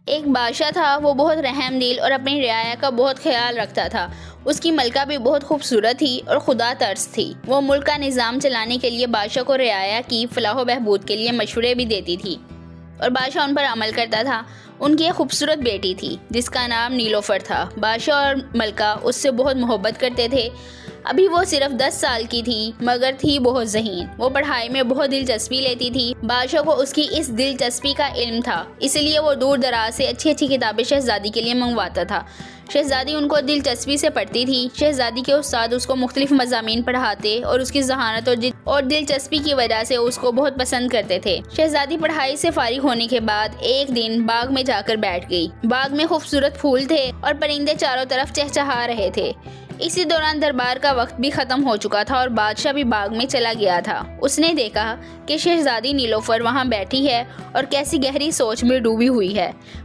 ایک بادشاہ تھا، وہ بہت رحم دل اور اپنی رعایا کا بہت خیال رکھتا تھا۔ اس کی ملکہ بھی بہت خوبصورت تھی اور خدا ترس تھی۔ وہ ملک کا نظام چلانے کے لیے بادشاہ کو رعایا کی فلاح و بہبود کے لیے مشورے بھی دیتی تھی اور بادشاہ ان پر عمل کرتا تھا۔ ان کی ایک خوبصورت بیٹی تھی جس کا نام نیلوفر تھا۔ بادشاہ اور ملکہ اس سے بہت محبت کرتے تھے۔ ابھی وہ صرف 10 سال کی تھی مگر تھی بہت ذہین۔ وہ پڑھائی میں بہت دلچسپی لیتی تھی۔ بادشاہ کو اس کی اس دلچسپی کا علم تھا، اس لیے وہ دور دراز سے اچھی کتابیں شہزادی کے لیے منگواتا تھا۔ شہزادی ان کو دلچسپی سے پڑھتی تھی۔ شہزادی کے استاد اس کو مختلف مضامین پڑھاتے اور اس کی ذہانت اور دلچسپی کی وجہ سے اس کو بہت پسند کرتے تھے۔ شہزادی پڑھائی سے فارغ ہونے کے بعد ایک دن باغ میں جا کر بیٹھ گئی۔ باغ میں خوبصورت پھول تھے اور پرندے چاروں طرف چہچہا رہے تھے۔ اسی دوران دربار کا وقت بھی ختم ہو چکا تھا اور بادشاہ بھی باغ میں چلا گیا تھا۔ اس نے دیکھا کہ شہزادی نیلوفر وہاں بیٹھی ہے اور کیسی گہری سوچ میں ڈوبی ہوئی ہے۔